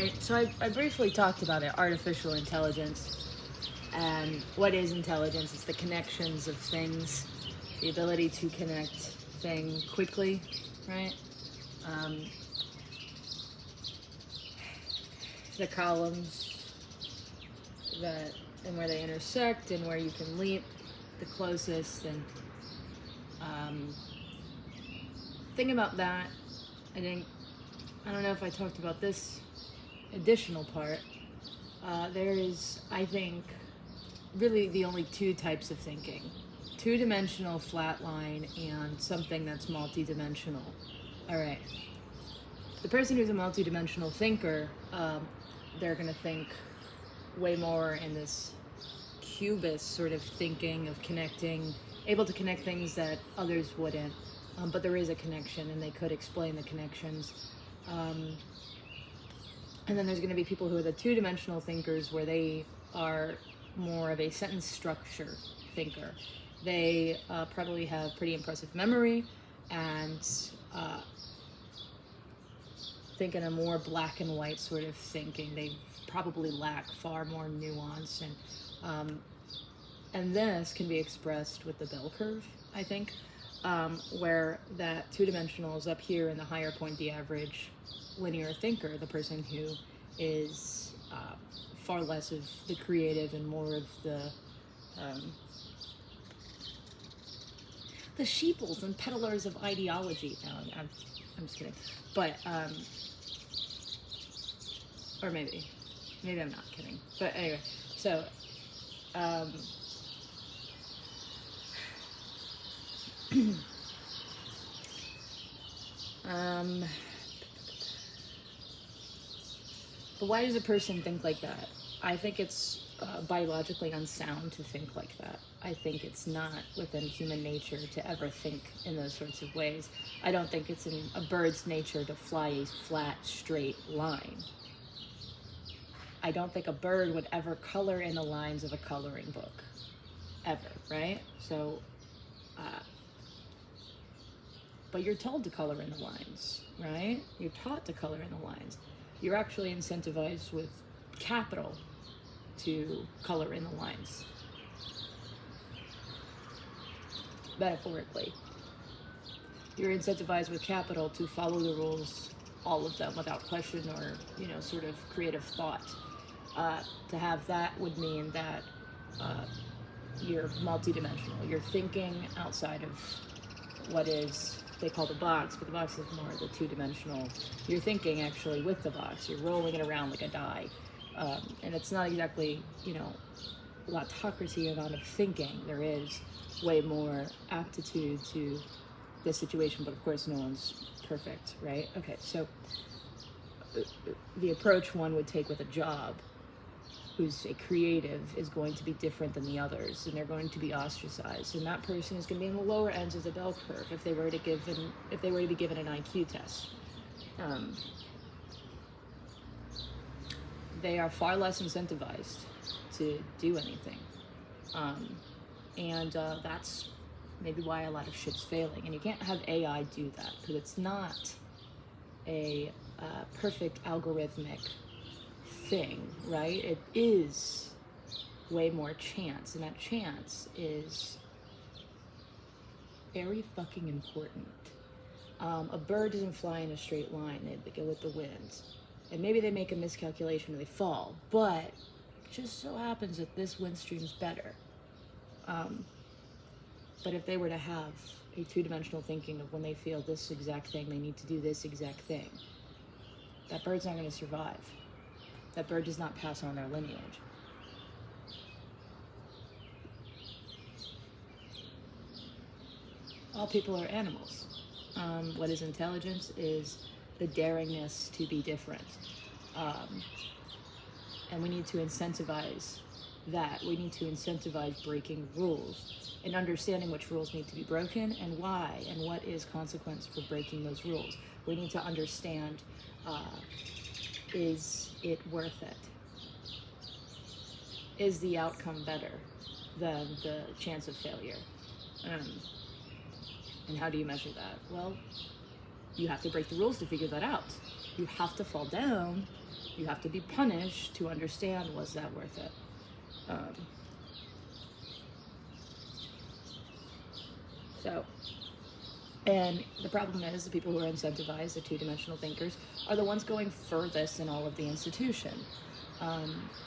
Right. So I briefly talked about it, artificial intelligence. And what is intelligence? It's the connections of things, the ability to connect thing quickly, right? Um, the columns that and where they intersect and where you can leap the closest. And um, thing about that, I think, I don't know if I talked about this additional part. There is, I think, really the only two types of thinking: two-dimensional flatline and something that's multi-dimensional. All right. The person who's a multi-dimensional thinker, they're going to think way more in this cubist sort of thinking of connecting, able to connect things that others wouldn't. But there is a connection, and they could explain the connections. And then there's going to be people who are the two-dimensional thinkers, where they are more of a sentence structure thinker. They probably have pretty impressive memory and think in a more black and white sort of thinking. They probably lack far more nuance, and this can be expressed with the bell curve, I think, where that two-dimensional is up here in the higher point, the average linear thinker, the person who is far less of the creative and more of the sheeples and peddlers of ideology. No, I'm just kidding. But or maybe I'm not kidding. But anyway, so but why does a person think like that? I think it's biologically unsound to think like that. I think it's not within human nature to ever think in those sorts of ways. I don't think it's in a bird's nature to fly a flat, straight line. I don't think a bird would ever color in the lines of a coloring book. Ever, right? So, but you're told to color in the lines, right? You're taught to color in the lines. You're actually incentivized with capital to color in the lines. Metaphorically. You're incentivized with capital to follow the rules, all of them, without question or, sort of creative thought. To have that would mean that you're multidimensional. You're thinking outside of what is, they call the box, but the box is more the two-dimensional. You're thinking actually with the box. You're rolling it around like a die. And it's not exactly, autocracy amount of thinking. There is way more aptitude to the situation, but of course no one's perfect, right? Okay, so the approach one would take with a job, who's a creative, is going to be different than the others, and they're going to be ostracized, and that person is going to be in the lower ends of the bell curve if they were to be given an IQ test. They are far less incentivized to do anything, and that's maybe why a lot of shit's failing. And you can't have AI do that, because it's not a perfect algorithmic thing, right? It is way more chance, and that chance is very fucking important. A bird doesn't fly in a straight line. They go with the wind, and maybe they make a miscalculation and they fall, but it just so happens that this wind stream's better. But if they were to have a two-dimensional thinking of when they feel this exact thing, they need to do this exact thing, that bird's not going to survive. That bird does not pass on their lineage. All people are animals. What is intelligence is the daringness to be different. And we need to incentivize that. We need to incentivize breaking rules and understanding which rules need to be broken and why, and what is consequence for breaking those rules. We need to understand, is it worth it? Is the outcome better than the chance of failure? And how do you measure that? Well, you have to break the rules to figure that out. You have to fall down You have to be punished to understand, was that worth it? And the problem is the people who are incentivized, the two-dimensional thinkers, are the ones going furthest in all of the institution.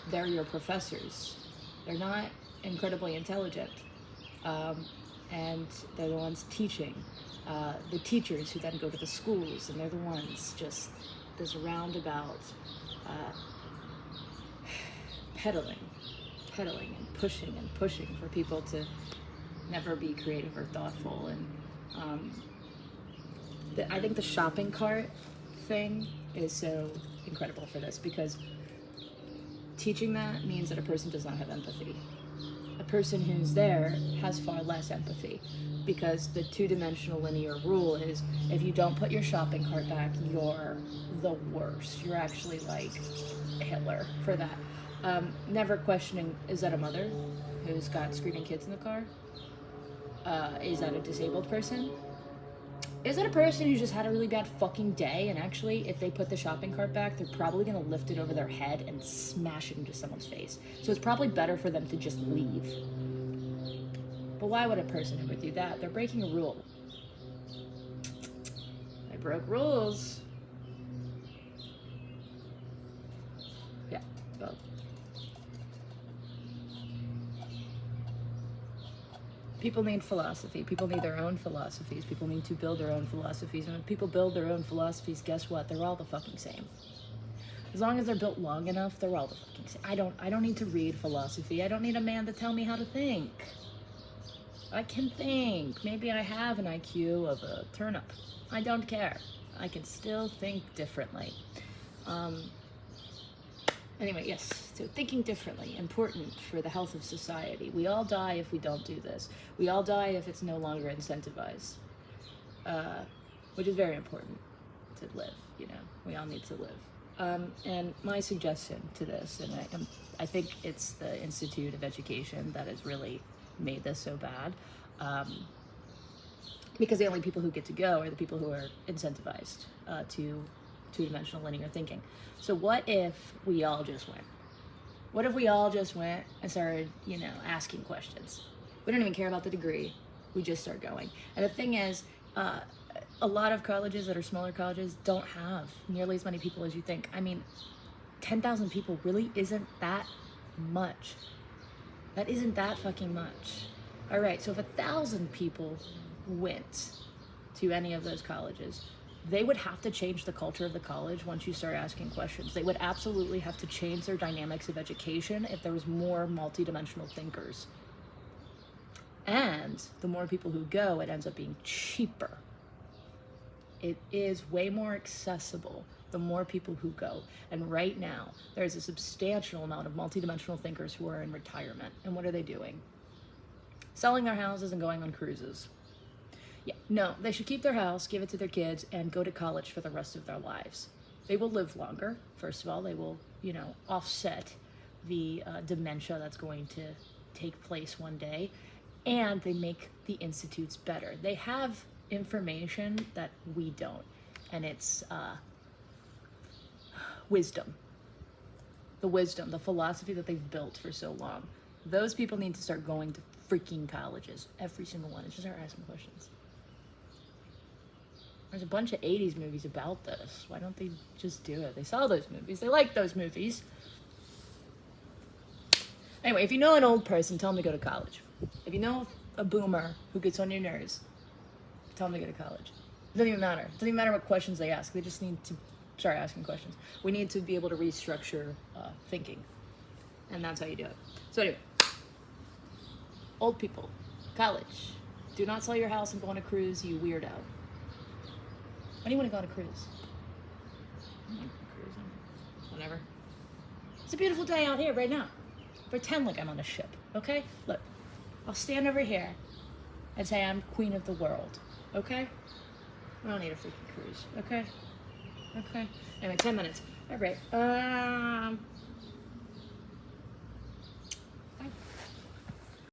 They're your professors. They're not incredibly intelligent. And they're the ones teaching. The teachers who then go to the schools, and they're the ones just this roundabout peddling and pushing for people to never be creative or thoughtful. And I think the shopping cart thing is so incredible for this, because teaching that means that a person does not have empathy. A person who's there has far less empathy, because the two-dimensional linear rule is if you don't put your shopping cart back, you're the worst. You're actually like Hitler for that. Never questioning, is that a mother who's got screaming kids in the car? Is that a disabled person? Is that a person who just had a really bad fucking day, and actually if they put the shopping cart back, they're probably gonna lift it over their head and smash it into someone's face. So it's probably better for them to just leave. But why would a person ever do that? They're breaking a rule. They broke rules. Yeah, well. People need philosophy. People need their own philosophies. People need to build their own philosophies. And when people build their own philosophies, guess what? They're all the fucking same. As long as they're built long enough, they're all the fucking same. I don't need to read philosophy. I don't need a man to tell me how to think. I can think. Maybe I have an IQ of a turnip. I don't care. I can still think differently. Anyway, yes, so thinking differently, important for the health of society. We all die if we don't do this. We all die if it's no longer incentivized, which is very important to live, you know. We all need to live. And my suggestion to this, and I think it's the Institute of Education that has really made this so bad, because the only people who get to go are the people who are incentivized to two-dimensional linear thinking. So what if we all just went? What if we all just went and started, you know, asking questions? We don't even care about the degree. We just start going. And the thing is, a lot of colleges that are smaller colleges don't have nearly as many people as you think. I mean, 10,000 people really isn't that much. That isn't that fucking much. All right, so if 1,000 people went to any of those colleges, they would have to change the culture of the college once you start asking questions. They would absolutely have to change their dynamics of education if there was more multidimensional thinkers. And the more people who go, it ends up being cheaper. It is way more accessible the more people who go. And right now, there's a substantial amount of multidimensional thinkers who are in retirement. And what are they doing? Selling their houses and going on cruises. Yeah, no, they should keep their house, give it to their kids, and go to college for the rest of their lives. They will live longer. First of all, they will, you know, offset the dementia that's going to take place one day, and they make the institutes better. They have information that we don't, and it's wisdom. The wisdom, the philosophy that they've built for so long. Those people need to start going to freaking colleges, every single one, and just start asking questions. There's a bunch of 80s movies about this. Why don't they just do it? They saw those movies. They like those movies. Anyway, if you know an old person, tell them to go to college. If you know a boomer who gets on your nerves, tell them to go to college. It doesn't even matter. It doesn't even matter what questions they ask. They just need to start asking questions. We need to be able to restructure thinking. And that's how you do it. So anyway, old people, college. Do not sell your house and go on a cruise, you weirdo. When do you want to go on a cruise? Whatever. It's a beautiful day out here right now. Pretend like I'm on a ship, okay? Look, I'll stand over here and say I'm queen of the world, okay? I don't need a freaking cruise, okay? Okay. Anyway, 10 minutes. All right.